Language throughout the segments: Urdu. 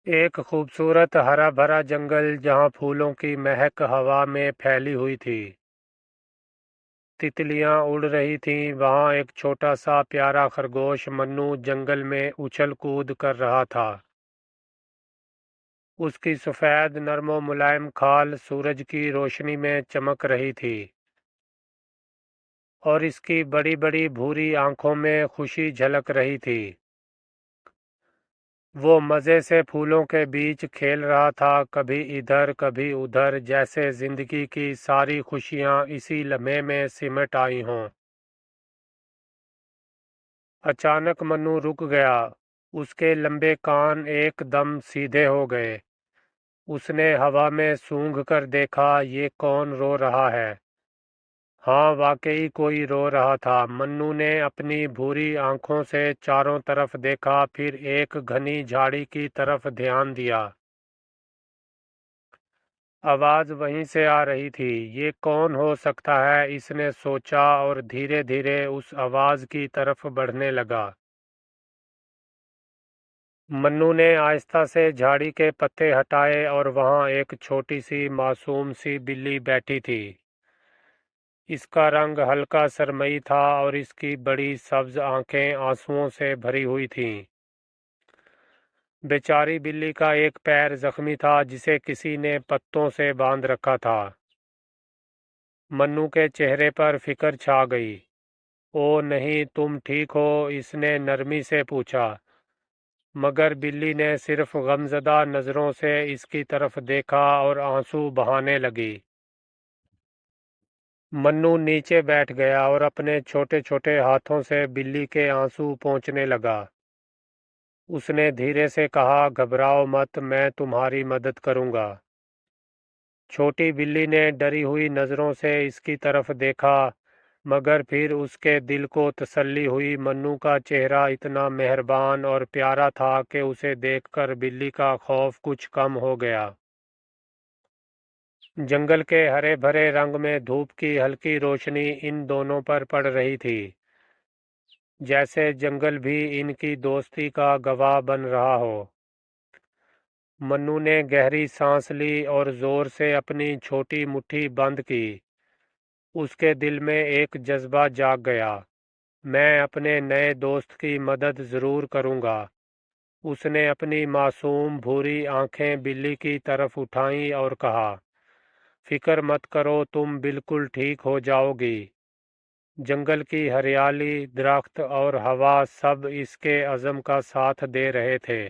ایک خوبصورت ہرا بھرا جنگل جہاں پھولوں کی مہک ہوا میں پھیلی ہوئی تھی، تتلیاں اڑ رہی تھیں۔ وہاں ایک چھوٹا سا پیارا خرگوش منو جنگل میں اچھل کود کر رہا تھا۔ اس کی سفید نرم و ملائم کھال سورج کی روشنی میں چمک رہی تھی، اور اس کی بڑی بڑی بھوری آنکھوں میں خوشی جھلک رہی تھی۔ وہ مزے سے پھولوں کے بیچ کھیل رہا تھا، کبھی ادھر کبھی ادھر، جیسے زندگی کی ساری خوشیاں اسی لمحے میں سمٹ آئی ہوں۔ اچانک منو رک گیا، اس کے لمبے کان ایک دم سیدھے ہو گئے۔ اس نے ہوا میں سونگھ کر دیکھا، یہ کون رو رہا ہے؟ ہاں، واقعی کوئی رو رہا تھا۔ منو نے اپنی بھوری آنکھوں سے چاروں طرف دیکھا، پھر ایک گھنی جھاڑی کی طرف دھیان دیا۔ آواز وہیں سے آ رہی تھی۔ یہ کون ہو سکتا ہے؟ اس نے سوچا اور دھیرے دھیرے اس آواز کی طرف بڑھنے لگا۔ منو نے آہستہ سے جھاڑی کے پتے ہٹائے اور وہاں ایک چھوٹی سی معصوم سی بلی بیٹھی تھی۔ اس کا رنگ ہلکا سرمئی تھا اور اس کی بڑی سبز آنکھیں آنسوؤں سے بھری ہوئی تھیں۔ بیچاری بلی کا ایک پیر زخمی تھا جسے کسی نے پتوں سے باندھ رکھا تھا۔ منو کے چہرے پر فکر چھا گئی۔ او نہیں، تم ٹھیک ہو؟ اس نے نرمی سے پوچھا، مگر بلی نے صرف غمزدہ نظروں سے اس کی طرف دیکھا اور آنسو بہانے لگی۔ منو نیچے بیٹھ گیا اور اپنے چھوٹے چھوٹے ہاتھوں سے بلی کے آنسو پونچھنے لگا۔ اس نے دھیرے سے کہا، گھبراؤ مت، میں تمہاری مدد کروں گا۔ چھوٹی بلی نے ڈری ہوئی نظروں سے اس کی طرف دیکھا، مگر پھر اس کے دل کو تسلی ہوئی۔ منو کا چہرہ اتنا مہربان اور پیارا تھا کہ اسے دیکھ کر بلی کا خوف کچھ کم ہو گیا۔ جنگل کے ہرے بھرے رنگ میں دھوپ کی ہلکی روشنی ان دونوں پر پڑ رہی تھی، جیسے جنگل بھی ان کی دوستی کا گواہ بن رہا ہو۔ منو نے گہری سانس لی اور زور سے اپنی چھوٹی مٹھی بند کی۔ اس کے دل میں ایک جذبہ جاگ گیا، میں اپنے نئے دوست کی مدد ضرور کروں گا۔ اس نے اپنی معصوم بھوری آنکھیں بلی کی طرف اٹھائیں اور کہا، فکر مت کرو، تم بالکل ٹھیک ہو جاؤ گی۔ جنگل کی ہریالی، درخت اور ہوا سب اس کے عزم کا ساتھ دے رہے تھے۔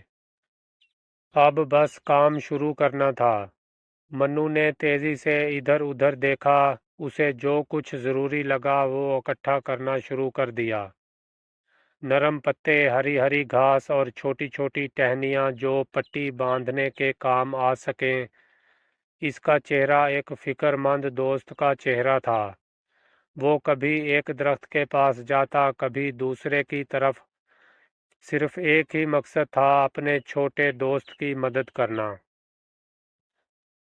اب بس کام شروع کرنا تھا۔ منو نے تیزی سے ادھر ادھر دیکھا، اسے جو کچھ ضروری لگا وہ اکٹھا کرنا شروع کر دیا۔ نرم پتے، ہری ہری گھاس اور چھوٹی چھوٹی ٹہنیاں جو پٹی باندھنے کے کام آ سکیں۔ اس کا چہرہ ایک فکر مند دوست کا چہرہ تھا۔ وہ کبھی ایک درخت کے پاس جاتا، کبھی دوسرے کی طرف۔ صرف ایک ہی مقصد تھا، اپنے چھوٹے دوست کی مدد کرنا۔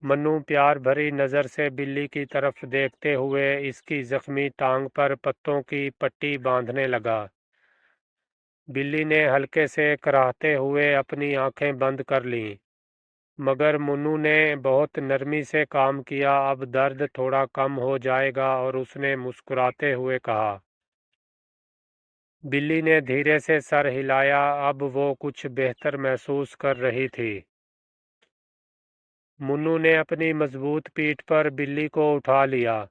منو پیار بھری نظر سے بلی کی طرف دیکھتے ہوئے اس کی زخمی ٹانگ پر پتوں کی پٹی باندھنے لگا۔ بلی نے ہلکے سے کراہتے ہوئے اپنی آنکھیں بند کر لیں، مگر منو نے بہت نرمی سے کام کیا۔ اب درد تھوڑا کم ہو جائے گا، اور اس نے مسکراتے ہوئے کہا۔ بلی نے دھیرے سے سر ہلایا، اب وہ کچھ بہتر محسوس کر رہی تھی۔ منو نے اپنی مضبوط پیٹھ پر بلی کو اٹھا لیا۔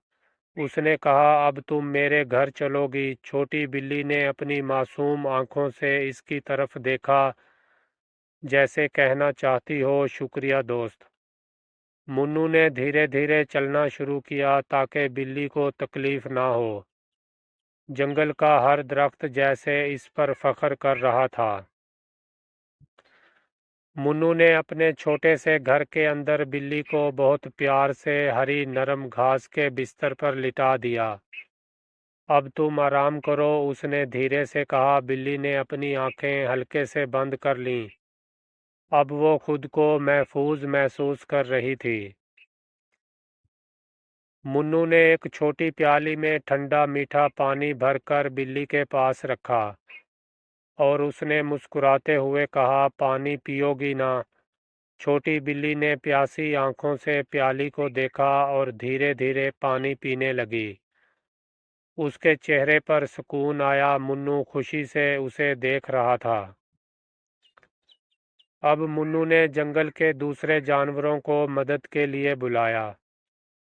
اس نے کہا، اب تم میرے گھر چلو گی۔ چھوٹی بلی نے اپنی معصوم آنکھوں سے اس کی طرف دیکھا، جیسے کہنا چاہتی ہو، شکریہ دوست۔ منو نے دھیرے دھیرے چلنا شروع کیا تاکہ بلی کو تکلیف نہ ہو۔ جنگل کا ہر درخت جیسے اس پر فخر کر رہا تھا۔ منو نے اپنے چھوٹے سے گھر کے اندر بلی کو بہت پیار سے ہری نرم گھاس کے بستر پر لٹا دیا۔ اب تم آرام کرو، اس نے دھیرے سے کہا۔ بلی نے اپنی آنکھیں ہلکے سے بند کر لیں۔ اب وہ خود کو محفوظ محسوس کر رہی تھی۔ منو نے ایک چھوٹی پیالی میں ٹھنڈا میٹھا پانی بھر کر بلی کے پاس رکھا، اور اس نے مسکراتے ہوئے کہا، پانی پیو گی نا؟ چھوٹی بلی نے پیاسی آنکھوں سے پیالی کو دیکھا اور دھیرے دھیرے پانی پینے لگی۔ اس کے چہرے پر سکون آیا۔ منو خوشی سے اسے دیکھ رہا تھا۔ اب منو نے جنگل کے دوسرے جانوروں کو مدد کے لیے بلایا۔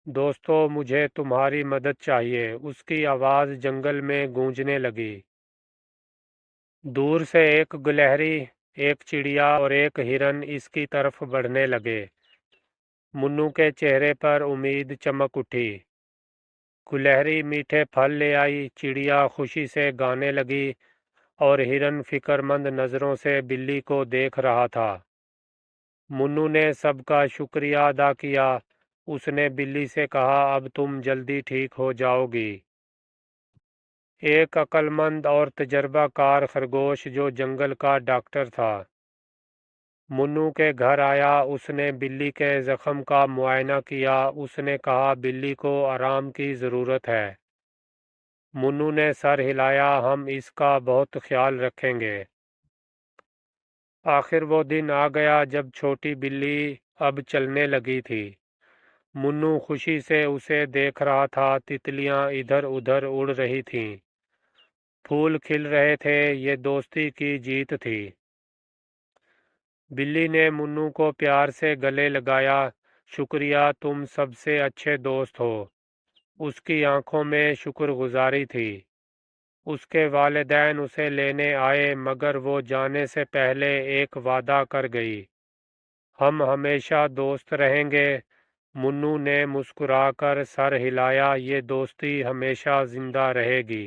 دوستو، مجھے تمہاری مدد چاہیے، اس کی آواز جنگل میں گونجنے لگی۔ دور سے ایک گلہری، ایک چڑیا اور ایک ہرن اس کی طرف بڑھنے لگے۔ منو کے چہرے پر امید چمک اٹھی۔ گلہری میٹھے پھل لے آئی، چڑیا خوشی سے گانے لگی اور ہرن فکر مند نظروں سے بلی کو دیکھ رہا تھا۔ منو نے سب کا شکریہ ادا کیا۔ اس نے بلی سے کہا، اب تم جلدی ٹھیک ہو جاؤ گی۔ ایک عقل مند اور تجربہ کار خرگوش جو جنگل کا ڈاکٹر تھا، منو کے گھر آیا۔ اس نے بلی کے زخم کا معائنہ کیا۔ اس نے کہا، بلی کو آرام کی ضرورت ہے۔ منو نے سر ہلایا، ہم اس کا بہت خیال رکھیں گے۔ آخر وہ دن آ گیا جب چھوٹی بلی اب چلنے لگی تھی۔ منو خوشی سے اسے دیکھ رہا تھا۔ تتلیاں ادھر ادھر اڑ رہی تھیں، پھول کھل رہے تھے۔ یہ دوستی کی جیت تھی۔ بلی نے منو کو پیار سے گلے لگایا۔ شکریہ، تم سب سے اچھے دوست ہو۔ اس کی آنکھوں میں شکر گزاری تھی۔ اس کے والدین اسے لینے آئے مگر وہ جانے سے پہلے ایک وعدہ کر گئی، ہم ہمیشہ دوست رہیں گے۔ منو نے مسکرا کر سر ہلایا، یہ دوستی ہمیشہ زندہ رہے گی۔